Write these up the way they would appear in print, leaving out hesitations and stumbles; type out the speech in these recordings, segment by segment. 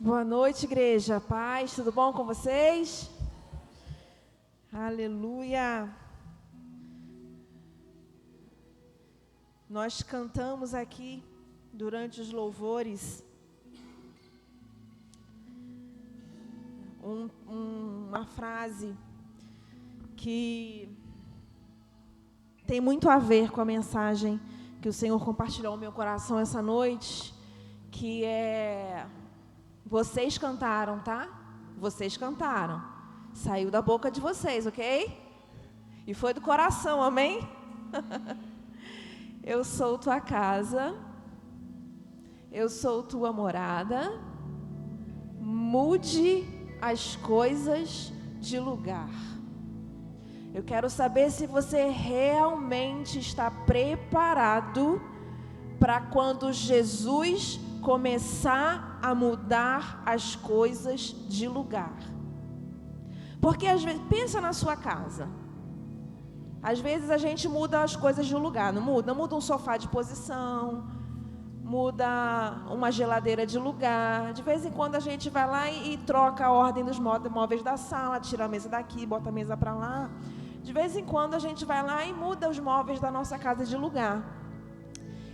Boa noite, igreja. Paz, tudo bom com vocês? Aleluia. Nós cantamos aqui durante os louvores uma frase que tem muito a ver com a mensagem que o Senhor compartilhou no meu coração essa noite, que é: vocês cantaram, tá? Vocês cantaram. Saiu da boca de vocês, ok? E foi do coração, amém? Eu sou tua casa, eu sou tua morada, mude as coisas de lugar. Eu quero saber se você realmente está preparado para quando Jesus começar a mudar as coisas de lugar. Porque às vezes, pensa na sua casa. Às vezes a gente muda as coisas de lugar, não muda? Muda um sofá de posição, muda uma geladeira de lugar. De vez em quando a gente vai lá e troca a ordem dos móveis da sala, tira a mesa daqui, bota a mesa para lá. De vez em quando a gente vai lá e muda os móveis da nossa casa de lugar.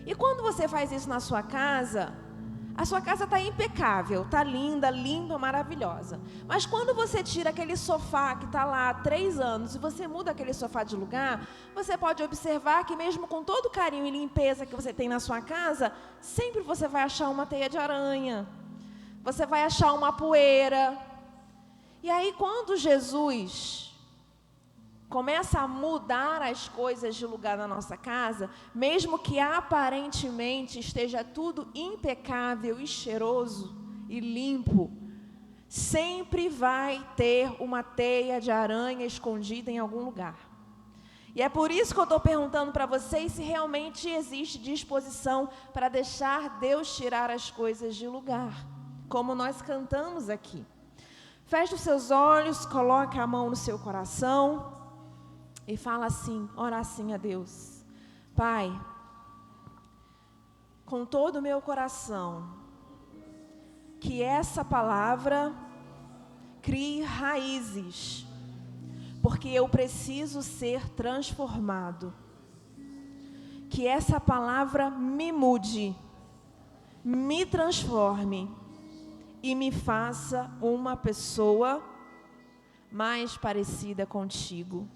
E quando você faz isso na sua casa, a sua casa está impecável, está linda, limpa, maravilhosa. Mas quando você tira aquele sofá que está lá há 3 anos e você muda aquele sofá de lugar, você pode observar que mesmo com todo o carinho e limpeza que você tem na sua casa, sempre você vai achar uma teia de aranha, você vai achar uma poeira. E aí quando Jesus começa a mudar as coisas de lugar na nossa casa, mesmo que aparentemente esteja tudo impecável e cheiroso e limpo, sempre vai ter uma teia de aranha escondida em algum lugar. E é por isso que eu estou perguntando para vocês se realmente existe disposição para deixar Deus tirar as coisas de lugar, como nós cantamos aqui. Feche os seus olhos, coloque a mão no seu coração e fala assim, ora assim a Deus: Pai, com todo o meu coração, que essa palavra crie raízes, porque eu preciso ser transformado. Que essa palavra me mude, me transforme e me faça uma pessoa mais parecida contigo.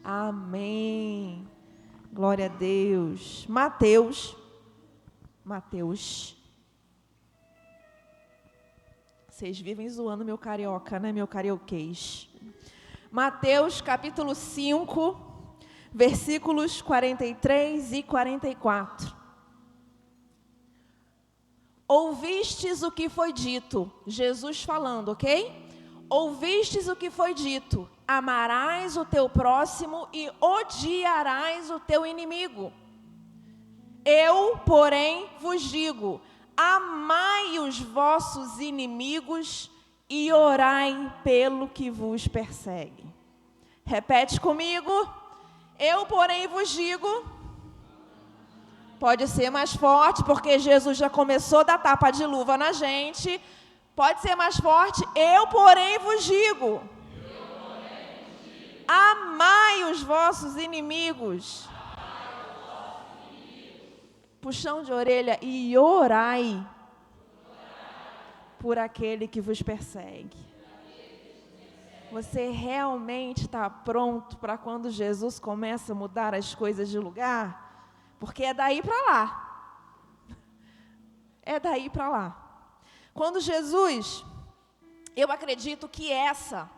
Amém. Glória a Deus. Mateus. Vocês vivem zoando meu carioca, né? Meu carioquês. Mateus capítulo 5, versículos 43 e 44. Ouvistes o que foi dito. Jesus falando, ok? Ouvistes o que foi dito: amarás o teu próximo e odiarás o teu inimigo. Eu, porém, vos digo: amai os vossos inimigos e orai pelo que vos persegue. Repete comigo. Eu, porém, vos digo. Pode ser mais forte, porque Jesus já começou a dar tapa de luva na gente. Pode ser mais forte. Eu, porém, vos digo: amai os vossos inimigos. Puxão de orelha. E orai por aquele que vos persegue. Você realmente está pronto para quando Jesus começa a mudar as coisas de lugar? Porque é daí para lá. É daí para lá. Quando Jesus, eu acredito que essa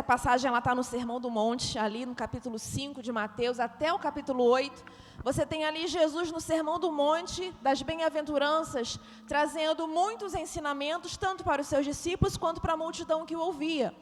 passagem ela está no Sermão do Monte, ali no capítulo 5 de Mateus, até o capítulo 8. Você tem ali Jesus no Sermão do Monte, das Bem-aventuranças, trazendo muitos ensinamentos, tanto para os seus discípulos, quanto para a multidão que o ouvia.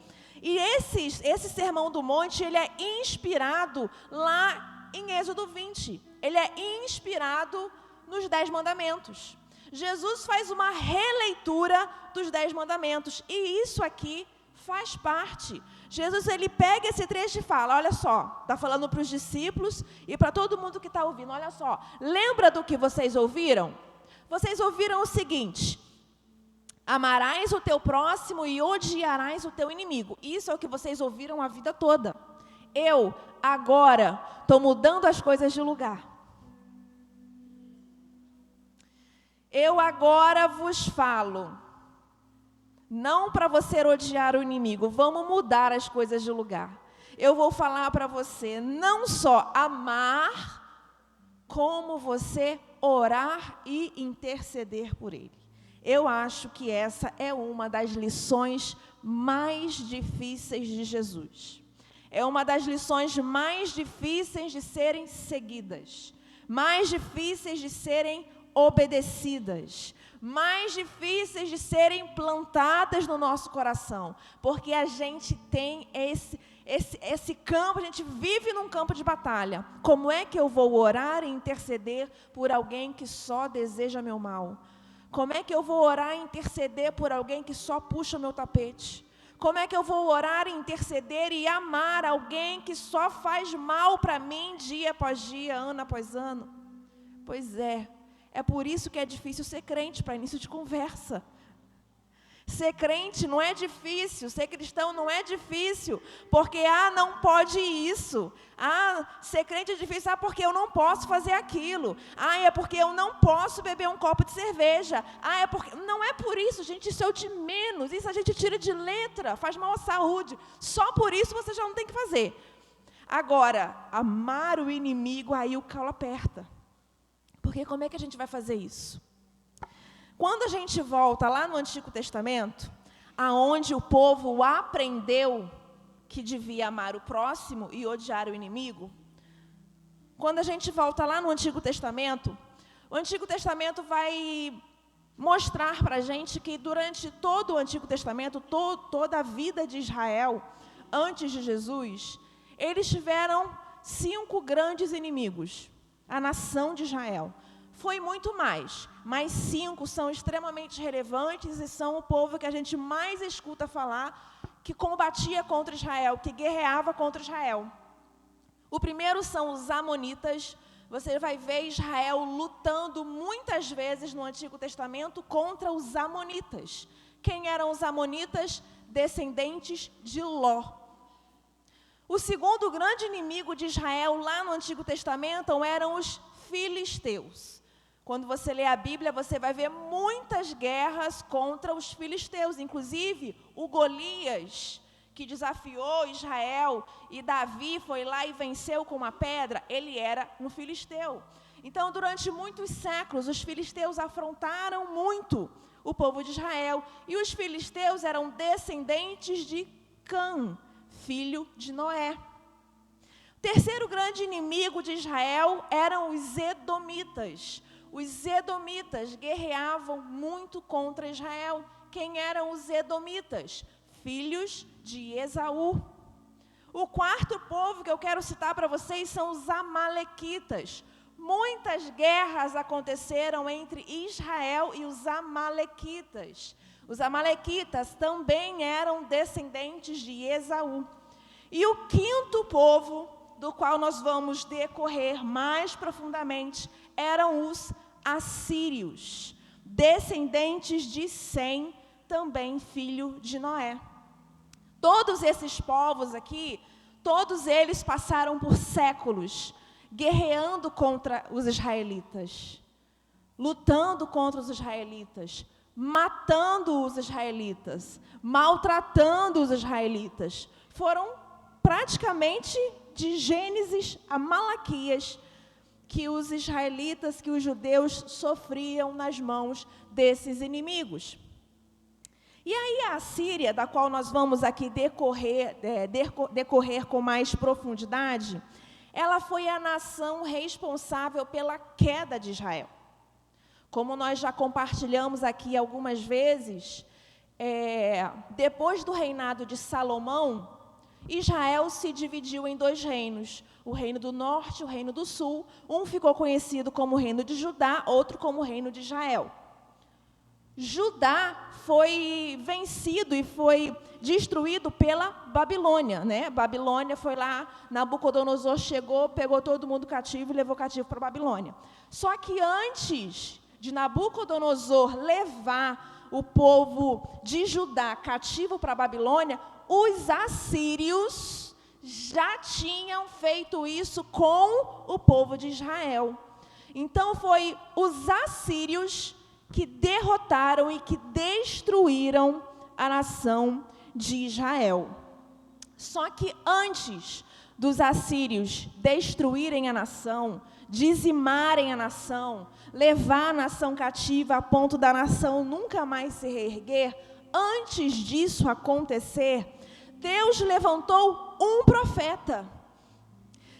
E esse Sermão do Monte, ele é inspirado lá em Êxodo 20. Ele é inspirado nos 10 mandamentos. Jesus faz uma releitura dos 10 mandamentos, e isso aqui faz parte. Jesus, ele pega esse trecho e fala, olha só, está falando para os discípulos e para todo mundo que está ouvindo, olha só, lembra do que vocês ouviram? Vocês ouviram o seguinte: Amarás o teu próximo e odiarás o teu inimigo. Isso é o que vocês ouviram a vida toda. Eu, agora, estou mudando as coisas de lugar. Eu agora vos falo, não para você odiar o inimigo, vamos mudar as coisas de lugar. Eu vou falar para você não só amar, como você orar e interceder por ele. Eu acho que essa é uma das lições mais difíceis de Jesus. É uma das lições mais difíceis de serem seguidas, mais difíceis de serem obedecidas, mais difíceis de serem plantadas no nosso coração, porque a gente tem esse campo, a gente vive num campo de batalha. Como é que eu vou orar e interceder por alguém que só deseja meu mal? Como é que eu vou orar e interceder por alguém que só puxa meu tapete? Como é que eu vou orar e interceder e amar alguém que só faz mal para mim dia após dia, ano após ano? Pois é por isso que é difícil ser crente para início de conversa. Ser crente não é difícil, ser cristão não é difícil, porque, não pode isso. Ser crente é difícil, porque eu não posso fazer aquilo. É porque eu não posso beber um copo de cerveja. É porque... Não é por isso, gente, isso é o de menos, isso a gente tira de letra, faz mal à saúde. Só por isso você já não tem que fazer. Agora, amar o inimigo, aí o calo aperta. Porque como é que a gente vai fazer isso? Quando a gente volta lá no Antigo Testamento, aonde o povo aprendeu que devia amar o próximo e odiar o inimigo, quando a gente volta lá no Antigo Testamento, o Antigo Testamento vai mostrar para a gente que durante todo o Antigo Testamento, toda a vida de Israel, antes de Jesus, eles tiveram 5 grandes inimigos, a nação de Israel. Foi muito mais, mas 5 são extremamente relevantes e são o povo que a gente mais escuta falar, que combatia contra Israel, que guerreava contra Israel. O primeiro são os amonitas. Você vai ver Israel lutando muitas vezes no Antigo Testamento contra os amonitas. Quem eram os amonitas? Descendentes de Ló. O segundo grande inimigo de Israel lá no Antigo Testamento eram os filisteus. Quando você lê a Bíblia, você vai ver muitas guerras contra os filisteus. Inclusive, o Golias, que desafiou Israel, e Davi foi lá e venceu com uma pedra, ele era no filisteu. Então, durante muitos séculos, os filisteus afrontaram muito o povo de Israel. E os filisteus eram descendentes de Cã, filho de Noé. O terceiro grande inimigo de Israel eram os edomitas. Os edomitas guerreavam muito contra Israel. Quem eram os edomitas? Filhos de Esaú. O quarto povo que eu quero citar para vocês são os amalequitas. Muitas guerras aconteceram entre Israel e os amalequitas. Os amalequitas também eram descendentes de Esaú. E o quinto povo, do qual nós vamos decorrer mais profundamente, eram os assírios, descendentes de Sem, também filho de Noé. Todos esses povos aqui, todos eles passaram por séculos guerreando contra os israelitas, lutando contra os israelitas, matando os israelitas, maltratando os israelitas. Foram praticamente de Gênesis a Malaquias que os israelitas, que os judeus sofriam nas mãos desses inimigos. E aí a Assíria, da qual nós vamos aqui decorrer com mais profundidade, ela foi a nação responsável pela queda de Israel. Como nós já compartilhamos aqui algumas vezes, depois do reinado de Salomão, Israel se dividiu em 2 reinos, o reino do norte e o reino do sul. Um ficou conhecido como o reino de Judá, outro como o reino de Israel. Judá foi vencido e foi destruído pela Babilônia, né? Babilônia foi lá, Nabucodonosor chegou, pegou todo mundo cativo e levou cativo para a Babilônia. Só que antes de Nabucodonosor levar o povo de Judá cativo para a Babilônia, os assírios já tinham feito isso com o povo de Israel. Então foi os assírios que derrotaram e que destruíram a nação de Israel. Só que antes dos assírios destruírem a nação, dizimarem a nação, levar a nação cativa a ponto da nação nunca mais se reerguer, antes disso acontecer, Deus levantou um profeta.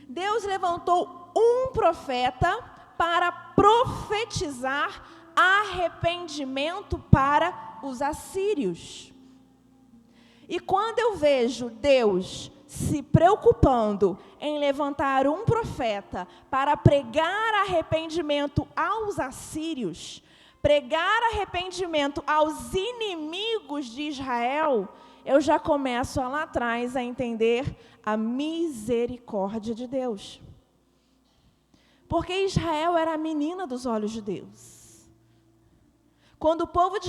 Deus levantou um profeta para profetizar arrependimento para os assírios. E quando eu vejo Deus se preocupando em levantar um profeta para pregar arrependimento aos assírios, pregar arrependimento aos inimigos de Israel, eu já começo lá atrás a entender a misericórdia de Deus. Porque Israel era a menina dos olhos de Deus. Quando o povo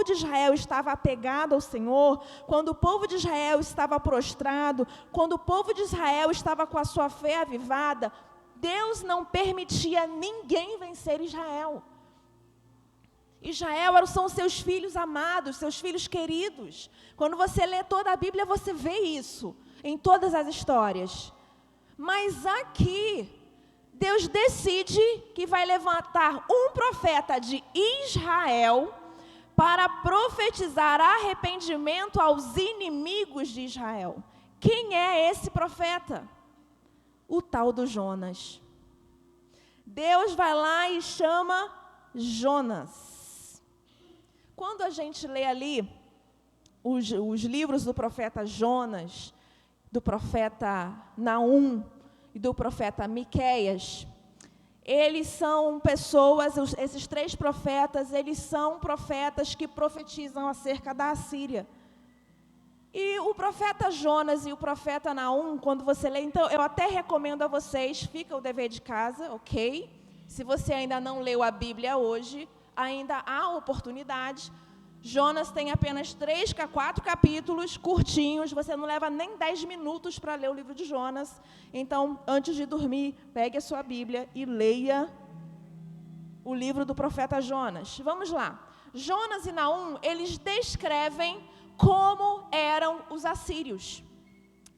de Israel estava apegado ao Senhor, quando o povo de Israel estava prostrado, quando o povo de Israel estava com a sua fé avivada, Deus não permitia ninguém vencer Israel. Israel são seus filhos amados, seus filhos queridos. Quando você lê toda a Bíblia, você vê isso em todas as histórias. Mas aqui, Deus decide que vai levantar um profeta de Israel para profetizar arrependimento aos inimigos de Israel. Quem é esse profeta? O tal do Jonas. Deus vai lá e chama Jonas. Quando a gente lê ali os livros do profeta Jonas, do profeta Naum e do profeta Miqueias, eles são pessoas, esses três profetas, eles são profetas que profetizam acerca da Assíria. E o profeta Jonas e o profeta Naum, quando você lê, então eu até recomendo a vocês, fica o dever de casa, ok? Se você ainda não leu a Bíblia hoje, ainda há oportunidade. Jonas tem apenas 3 a 4 capítulos curtinhos, você não leva nem 10 minutos para ler o livro de Jonas. Então, antes de dormir, pegue a sua Bíblia e leia o livro do profeta Jonas. Vamos lá. Jonas e Naum, eles descrevem como eram os assírios.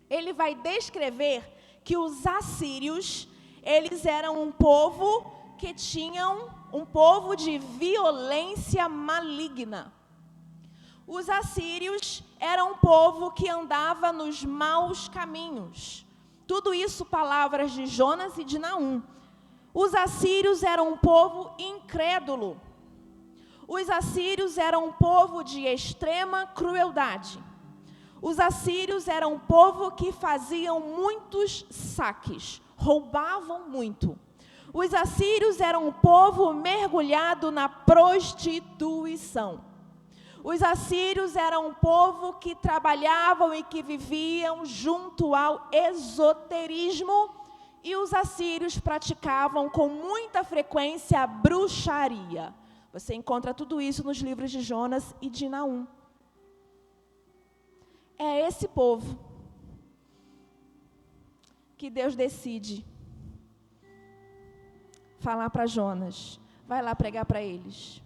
Ele vai descrever que os assírios, eles eram um povo que tinham um povo de violência maligna. Os assírios eram um povo que andava nos maus caminhos. Tudo isso palavras de Jonas e de Naum. Os assírios eram um povo incrédulo. Os assírios eram um povo de extrema crueldade. Os assírios eram um povo que faziam muitos saques, roubavam muito. Os assírios eram um povo mergulhado na prostituição. Os assírios eram um povo que trabalhavam e que viviam junto ao esoterismo, e os assírios praticavam com muita frequência a bruxaria. Você encontra tudo isso nos livros de Jonas e de Naum. É esse povo que Deus decide falar para Jonas, vai lá pregar para eles.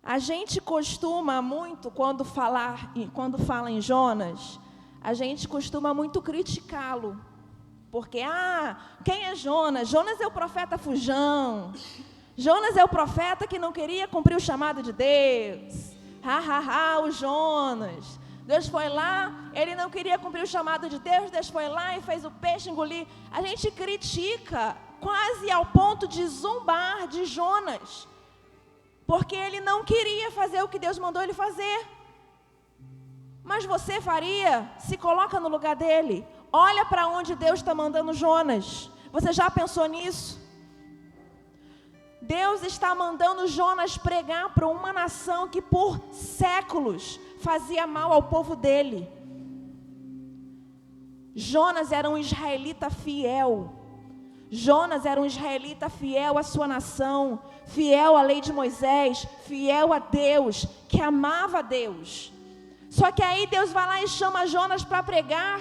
A gente costuma muito, quando fala em Jonas, a gente costuma muito criticá-lo. Porque, quem é Jonas? Jonas é o profeta fujão. Jonas é o profeta que não queria cumprir o chamado de Deus. O Jonas. Deus foi lá, ele não queria cumprir o chamado de Deus, Deus foi lá e fez o peixe engolir. A gente critica quase ao ponto de zombar de Jonas. Porque ele não queria fazer o que Deus mandou ele fazer. Mas você faria? Se coloca no lugar dele. Olha para onde Deus está mandando Jonas. Você já pensou nisso? Deus está mandando Jonas pregar para uma nação que por séculos fazia mal ao povo dele. Jonas era um israelita fiel. Jonas era um israelita fiel à sua nação, fiel à lei de Moisés, fiel a Deus, que amava a Deus. Só que aí Deus vai lá e chama Jonas para pregar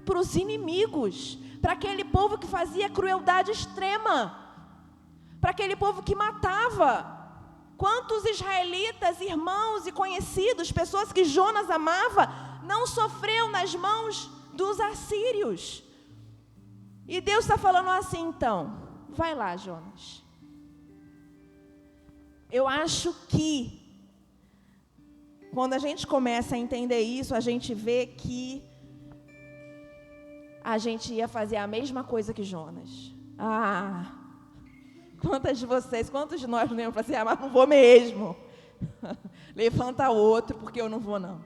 para os inimigos, para aquele povo que fazia crueldade extrema, para aquele povo que matava. Quantos israelitas, irmãos e conhecidos, pessoas que Jonas amava, não sofreu nas mãos dos assírios? E Deus está falando assim, então, vai lá, Jonas. Eu acho que, quando a gente começa a entender isso, a gente vê que a gente ia fazer a mesma coisa que Jonas. Quantas de nós não iam fazer, mas não vou mesmo. Levanta outro, porque eu não vou não.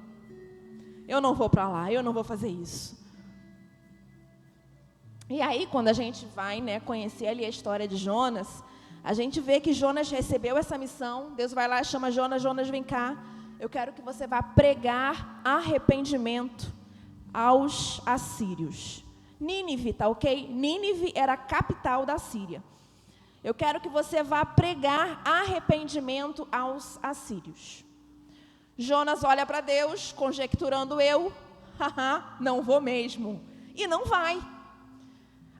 Eu não vou para lá, eu não vou fazer isso. E aí, quando a gente vai, conhecer ali a história de Jonas, a gente vê que Jonas recebeu essa missão. Deus vai lá e chama Jonas, Jonas, vem cá. Eu quero que você vá pregar arrependimento aos assírios. Nínive, tá ok? Nínive era a capital da Síria. Eu quero que você vá pregar arrependimento aos assírios. Jonas olha para Deus, conjecturando não vou mesmo. E não vai.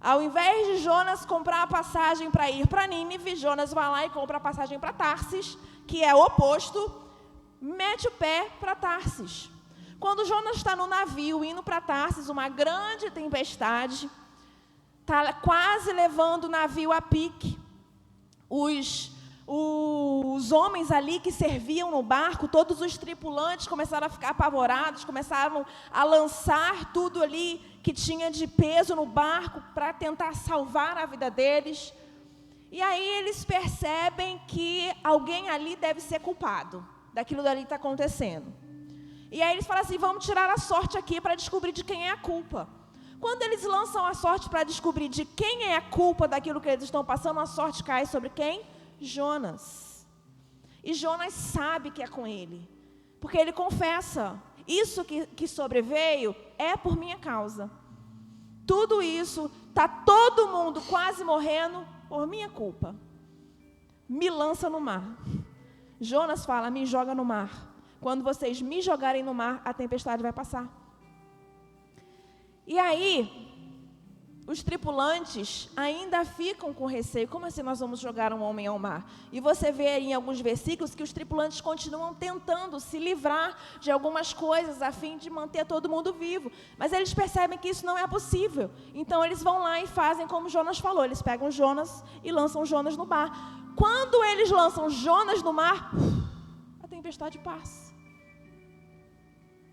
Ao invés de Jonas comprar a passagem para ir para Nínive, Jonas vai lá e compra a passagem para Tarsis, que é o oposto, mete o pé para Tarsis. Quando Jonas está no navio indo para Tarsis, uma grande tempestade, está quase levando o navio a pique. Os homens ali que serviam no barco, todos os tripulantes começaram a ficar apavorados, começaram a lançar tudo ali que tinha de peso no barco para tentar salvar a vida deles. E aí eles percebem que alguém ali deve ser culpado daquilo dali que está acontecendo. E aí eles falam assim, vamos tirar a sorte aqui para descobrir de quem é a culpa. Quando eles lançam a sorte para descobrir de quem é a culpa daquilo que eles estão passando, a sorte cai sobre quem? Jonas. E Jonas sabe que é com ele, porque ele confessa, isso que sobreveio é por minha causa. Tudo isso, está todo mundo quase morrendo por minha culpa. Me lança no mar. Jonas fala, me joga no mar. Quando vocês me jogarem no mar, a tempestade vai passar. E aí, os tripulantes ainda ficam com receio. Como assim nós vamos jogar um homem ao mar? E você vê em alguns versículos que os tripulantes continuam tentando se livrar de algumas coisas a fim de manter todo mundo vivo. Mas eles percebem que isso não é possível. Então eles vão lá e fazem como Jonas falou. Eles pegam Jonas e lançam Jonas no mar. Quando eles lançam Jonas no mar, a tempestade passa.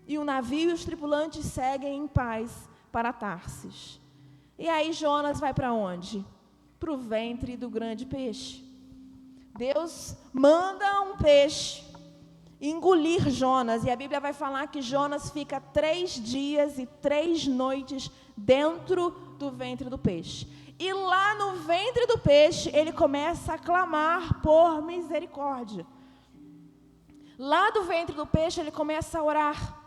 E o navio e os tripulantes seguem em paz para Tarsis. E aí Jonas vai para onde? Para o ventre do grande peixe. Deus manda um peixe engolir Jonas. E a Bíblia vai falar que Jonas fica 3 dias e 3 noites dentro do ventre do peixe. E lá no ventre do peixe, ele começa a clamar por misericórdia. Lá do ventre do peixe, ele começa a orar.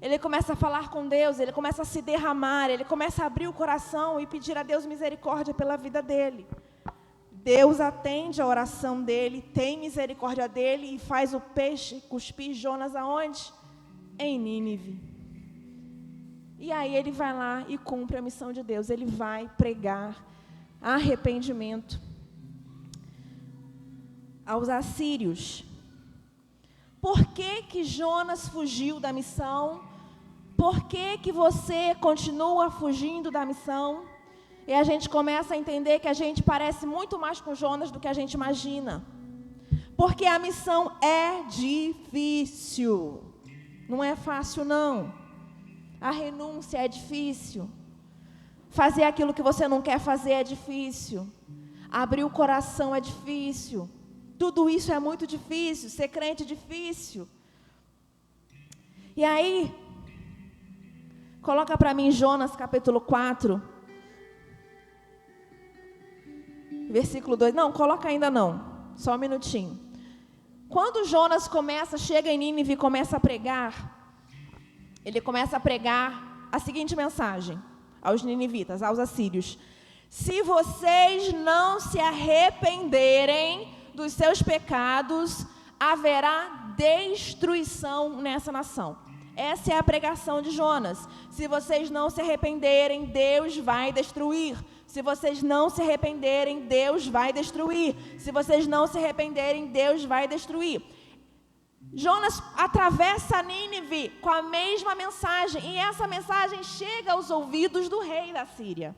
Ele começa a falar com Deus, ele começa a se derramar, ele começa a abrir o coração e pedir a Deus misericórdia pela vida dele. Deus atende a oração dele, tem misericórdia dele e faz o peixe cuspir Jonas aonde? Em Nínive. E aí ele vai lá e cumpre a missão de Deus, ele vai pregar arrependimento aos assírios. Por que Jonas fugiu da missão? Por que você continua fugindo da missão? E a gente começa a entender que a gente parece muito mais com Jonas do que a gente imagina. Porque a missão é difícil. Não é fácil, não. A renúncia é difícil. Fazer aquilo que você não quer fazer é difícil. Abrir o coração é difícil. Tudo isso é muito difícil, ser crente é difícil. E aí, coloca para mim Jonas capítulo 4, versículo 2. Não, coloca ainda não, só um minutinho. Quando Jonas chega em Nínive e começa a pregar, ele começa a pregar a seguinte mensagem aos ninivitas, aos assírios: Se vocês não se arrependerem dos seus pecados, haverá destruição nessa nação. Essa é a pregação de Jonas. Se vocês não se arrependerem, Deus vai destruir. Se vocês não se arrependerem, Deus vai destruir. Se vocês não se arrependerem, Deus vai destruir. Jonas atravessa Nínive com a mesma mensagem, e essa mensagem chega aos ouvidos do rei da Síria.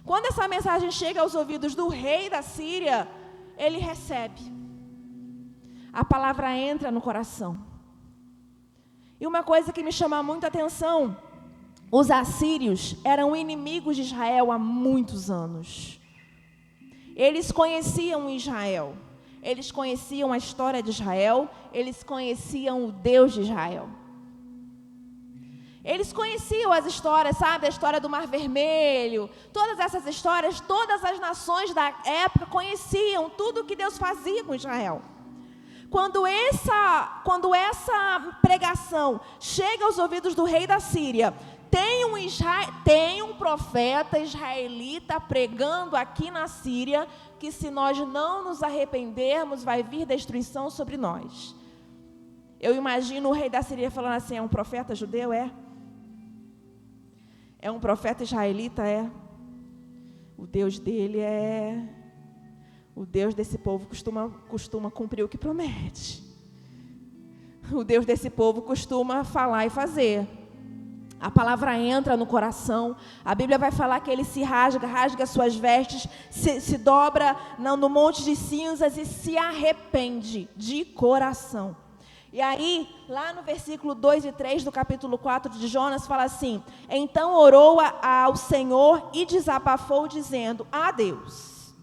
Quando essa mensagem chega aos ouvidos do rei da Síria, ele recebe. A palavra entra no coração. E uma coisa que me chama muito a atenção, os assírios eram inimigos de Israel há muitos anos. Eles conheciam Israel, eles conheciam a história de Israel, eles conheciam o Deus de Israel. Eles conheciam as histórias, sabe? A história do Mar Vermelho, todas essas histórias, todas as nações da época conheciam tudo o que Deus fazia com Israel. Quando essa pregação chega aos ouvidos do rei da Síria, tem um profeta israelita pregando aqui na Síria que se nós não nos arrependermos, vai vir destruição sobre nós. Eu imagino o rei da Síria falando assim, é um profeta judeu? É um profeta israelita? O Deus dele o Deus desse povo costuma cumprir o que promete. O Deus desse povo costuma falar e fazer. A palavra entra no coração. A Bíblia vai falar que ele se rasga suas vestes, se dobra no monte de cinzas e se arrepende de coração. E aí, lá no versículo 2 e 3 do capítulo 4 de Jonas, fala assim: então orou ao Senhor e desabafou, dizendo: Deus,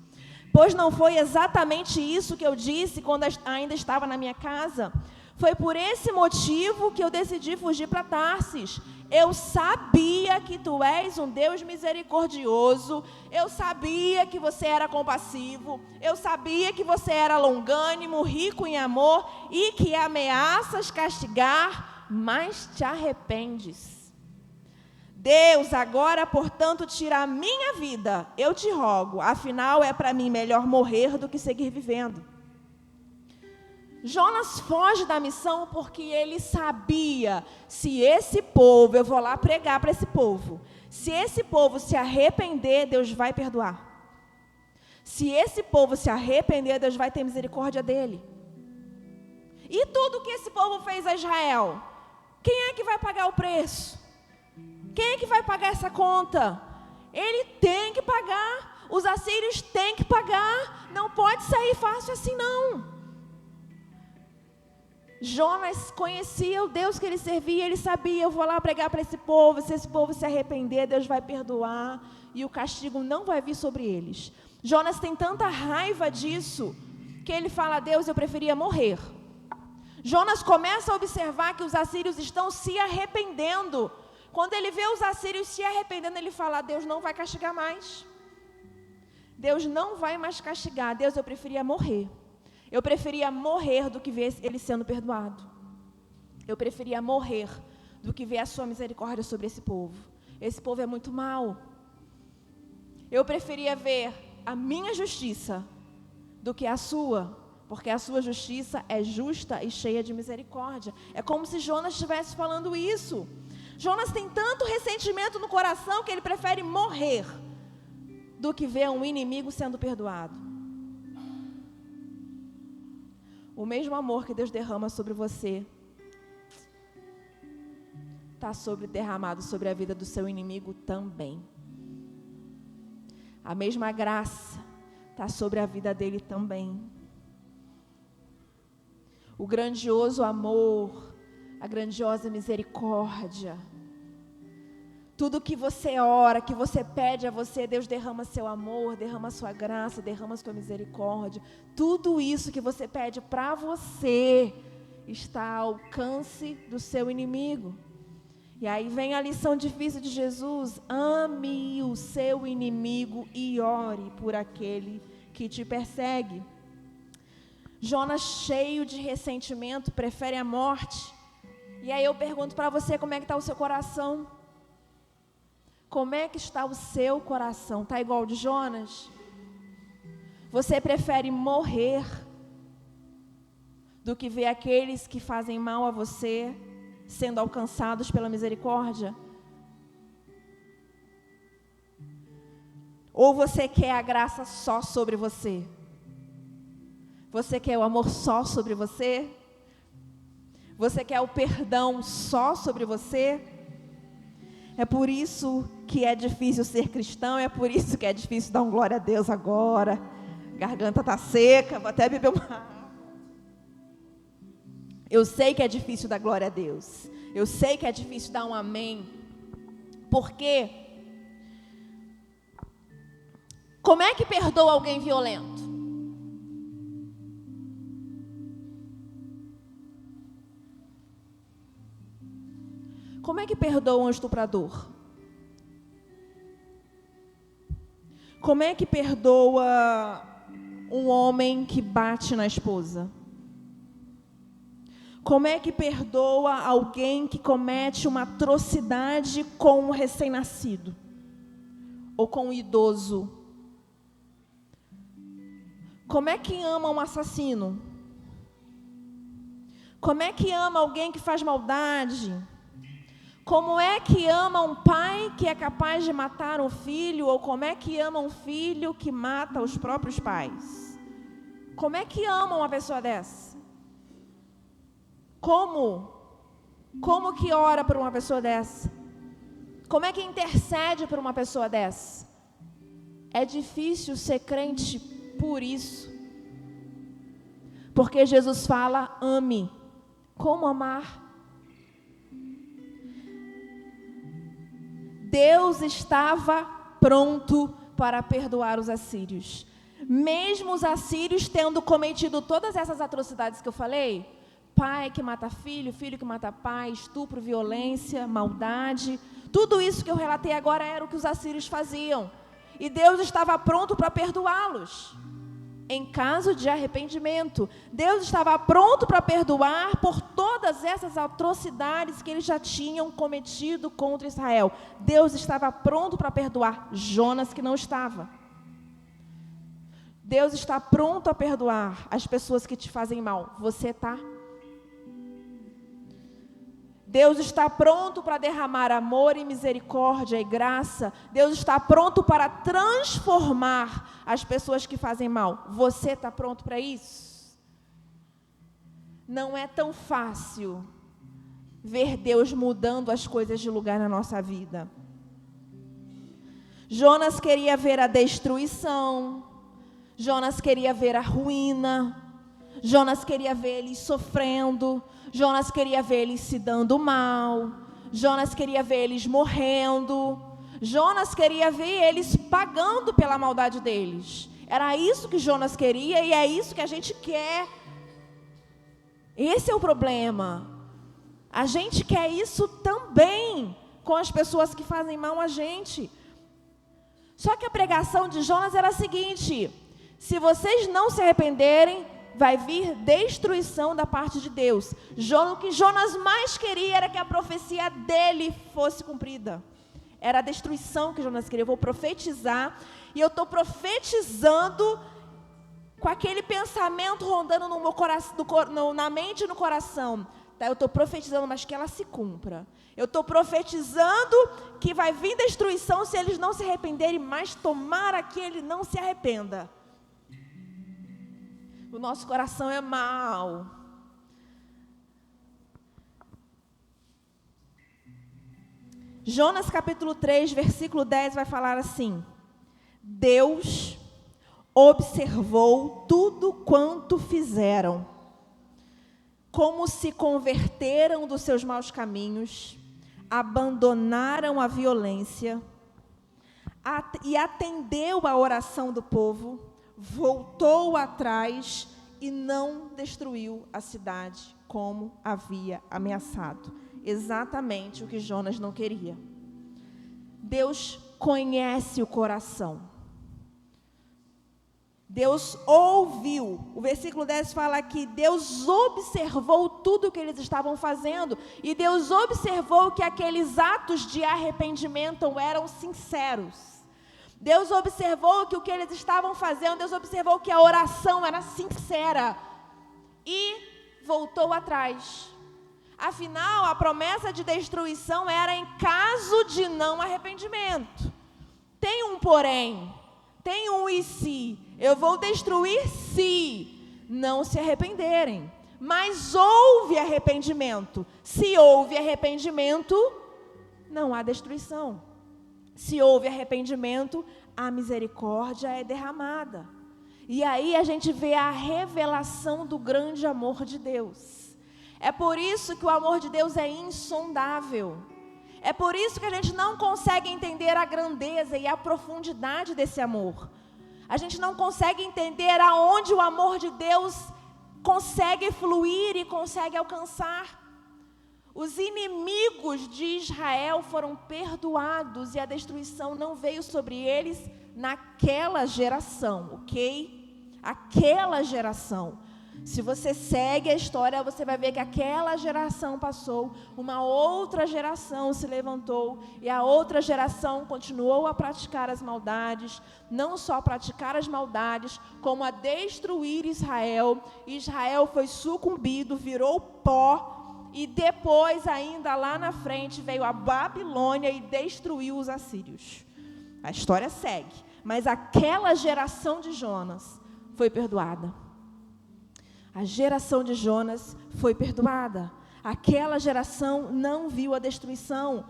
pois não foi exatamente isso que eu disse quando ainda estava na minha casa? Foi por esse motivo que eu decidi fugir para Tarsis. Eu sabia que tu és um Deus misericordioso, eu sabia que você era compassivo, eu sabia que você era longânimo, rico em amor e que ameaças castigar, mas te arrependes. Deus, agora, portanto, tira a minha vida, eu te rogo, afinal é para mim melhor morrer do que seguir vivendo. Jonas foge da missão porque ele sabia, se esse povo, eu vou lá pregar para esse povo, se esse povo se arrepender, Deus vai perdoar. Se esse povo se arrepender, Deus vai ter misericórdia dele. E tudo que esse povo fez a Israel, quem é que vai pagar o preço? Quem é que vai pagar essa conta? Ele tem que pagar, os assírios têm que pagar, não pode sair fácil assim não. Jonas conhecia o Deus que ele servia, ele sabia, eu vou lá pregar para esse povo, se esse povo se arrepender, Deus vai perdoar, e o castigo não vai vir sobre eles. Jonas tem tanta raiva disso, que ele fala: Deus, eu preferia morrer. Jonas começa a observar que os assírios estão se arrependendo. Quando ele vê os assírios se arrependendo, ele fala: Deus não vai castigar mais. Deus não vai mais castigar. Deus, eu preferia morrer. Eu preferia morrer do que ver ele sendo perdoado. Eu preferia morrer do que ver a sua misericórdia sobre esse povo. Esse povo é muito mau. Eu preferia ver a minha justiça do que a sua, porque a sua justiça é justa e cheia de misericórdia. É como se Jonas estivesse falando isso. Jonas tem tanto ressentimento no coração que ele prefere morrer do que ver um inimigo sendo perdoado. O mesmo amor que Deus derrama sobre você está derramado sobre a vida do seu inimigo também. A mesma graça está sobre a vida dele também. O grandioso amor, a grandiosa misericórdia, tudo que você ora, que você pede a você, Deus derrama seu amor, derrama sua graça, derrama sua misericórdia. Tudo isso que você pede para você está ao alcance do seu inimigo. E aí vem a lição difícil de Jesus: ame o seu inimigo e ore por aquele que te persegue. Jonas, cheio de ressentimento, prefere a morte. E aí eu pergunto para você, como é que está o seu coração? Como é que está o seu coração? Está igual ao de Jonas? Você prefere morrer do que ver aqueles que fazem mal a você sendo alcançados pela misericórdia? Ou você quer a graça só sobre você? Você quer o amor só sobre você? Você quer o perdão só sobre você? É por isso que é difícil ser cristão, é por isso que é difícil dar um glória a Deus agora. Garganta está seca, vou até beber uma água. Eu sei que é difícil dar glória a Deus. Eu sei que é difícil dar um amém. Por quê? Como é que perdoa alguém violento? Como é que perdoa um estuprador? Como é que perdoa um homem que bate na esposa? Como é que perdoa alguém que comete uma atrocidade com um recém-nascido? Ou com um idoso? Como é que ama um assassino? Como é que ama alguém que faz maldade? Como é que ama um pai que é capaz de matar um filho? Ou como é que ama um filho que mata os próprios pais? Como é que ama uma pessoa dessa? Como? Como que ora por uma pessoa dessa? Como é que intercede por uma pessoa dessa? É difícil ser crente por isso. Porque Jesus fala, ame. Como amar? Deus estava pronto para perdoar os assírios. Mesmo os assírios tendo cometido todas essas atrocidades que eu falei, pai que mata filho, filho que mata pai, estupro, violência, maldade, tudo isso que eu relatei agora era o que os assírios faziam. E Deus estava pronto para perdoá-los. Em caso de arrependimento, Deus estava pronto para perdoar por todas essas atrocidades que eles já tinham cometido contra Israel. Deus estava pronto para perdoar Jonas, que não estava. Deus está pronto a perdoar as pessoas que te fazem mal. Você está? Deus está pronto para derramar amor e misericórdia e graça. Deus está pronto para transformar as pessoas que fazem mal. Você está pronto para isso? Não é tão fácil ver Deus mudando as coisas de lugar na nossa vida. Jonas queria ver a destruição. Jonas queria ver a ruína. Jonas queria ver eles sofrendo. Jonas queria ver eles se dando mal. Jonas queria ver eles morrendo. Jonas queria ver eles pagando pela maldade deles. Era isso que Jonas queria e é isso que a gente quer. Esse é o problema. A gente quer isso também com as pessoas que fazem mal a gente. Só que a pregação de Jonas era a seguinte: se vocês não se arrependerem, vai vir destruição da parte de Deus. O que Jonas mais queria era que a profecia dele fosse cumprida. Era a destruição que Jonas queria. Eu vou profetizar, e eu estou profetizando com aquele pensamento rondando no meu coração, na mente e no coração. Tá, eu estou profetizando, mas que ela se cumpra. Eu estou profetizando que vai vir destruição se eles não se arrependerem, mas tomara que ele não se arrependa. O nosso coração é mau. Jonas capítulo 3, versículo 10 vai falar assim: Deus observou tudo quanto fizeram, como se converteram dos seus maus caminhos, abandonaram a violência, e atendeu a oração do povo, voltou atrás e não destruiu a cidade como havia ameaçado. Exatamente o que Jonas não queria. Deus conhece o coração. Deus ouviu. O versículo 10 fala que Deus observou tudo o que eles estavam fazendo. E Deus observou que aqueles atos de arrependimento eram sinceros. Deus observou que o que eles estavam fazendo, Deus observou que a oração era sincera. E voltou atrás. Afinal, a promessa de destruição era em caso de não arrependimento. Tem um porém, tem um e se. Eu vou destruir se não se arrependerem. Mas houve arrependimento. Se houve arrependimento, não há destruição. Se houve arrependimento, a misericórdia é derramada. E aí a gente vê a revelação do grande amor de Deus. É por isso que o amor de Deus é insondável. É por isso que a gente não consegue entender a grandeza e a profundidade desse amor. A gente não consegue entender aonde o amor de Deus consegue fluir e consegue alcançar. Os inimigos de Israel foram perdoados e a destruição não veio sobre eles naquela geração, ok? Aquela geração. Se você segue a história, você vai ver que aquela geração passou, uma outra geração se levantou, e a outra geração continuou a praticar as maldades, não só praticar as maldades, como a destruir Israel. Israel foi sucumbido, virou pó, e depois, ainda lá na frente, veio a Babilônia e destruiu os assírios. A história segue, mas aquela geração de Jonas foi perdoada. A geração de Jonas foi perdoada. Aquela geração não viu a destruição.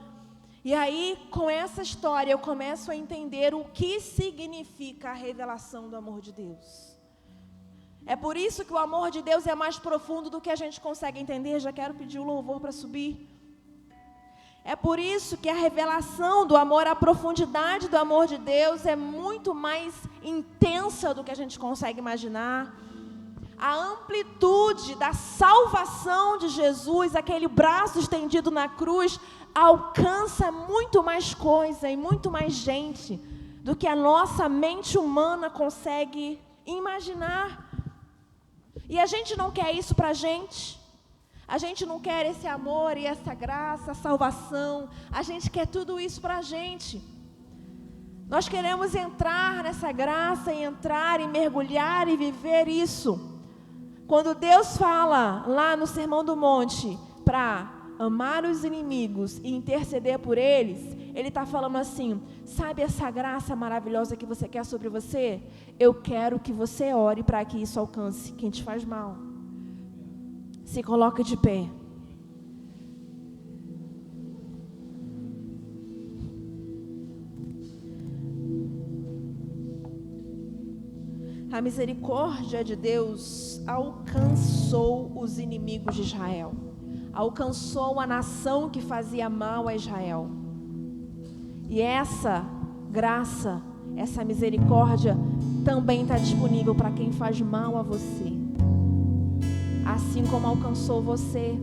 E aí, com essa história, eu começo a entender o que significa a revelação do amor de Deus. É por isso que o amor de Deus é mais profundo do que a gente consegue entender. Já quero pedir o louvor para subir. É por isso que a revelação do amor, a profundidade do amor de Deus é muito mais intensa do que a gente consegue imaginar. A amplitude da salvação de Jesus, aquele braço estendido na cruz, alcança muito mais coisa e muito mais gente do que a nossa mente humana consegue imaginar. E a gente não quer isso para a gente. A gente não quer esse amor e essa graça, a salvação. A gente quer tudo isso para a gente. Nós queremos entrar nessa graça e entrar e mergulhar e viver isso. Quando Deus fala lá no Sermão do Monte para amar os inimigos e interceder por eles, Ele está falando assim: sabe essa graça maravilhosa que você quer sobre você? Eu quero que você ore para que isso alcance quem te faz mal. Se coloque de pé. A misericórdia de Deus alcançou os inimigos de Israel. Alcançou a nação que fazia mal a Israel. E essa graça, essa misericórdia também está disponível para quem faz mal a você. Assim como alcançou você.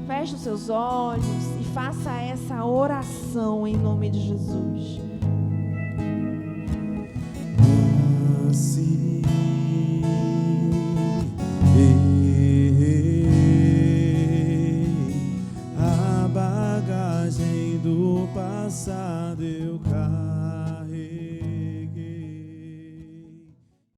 Feche os seus olhos e faça essa oração em nome de Jesus. See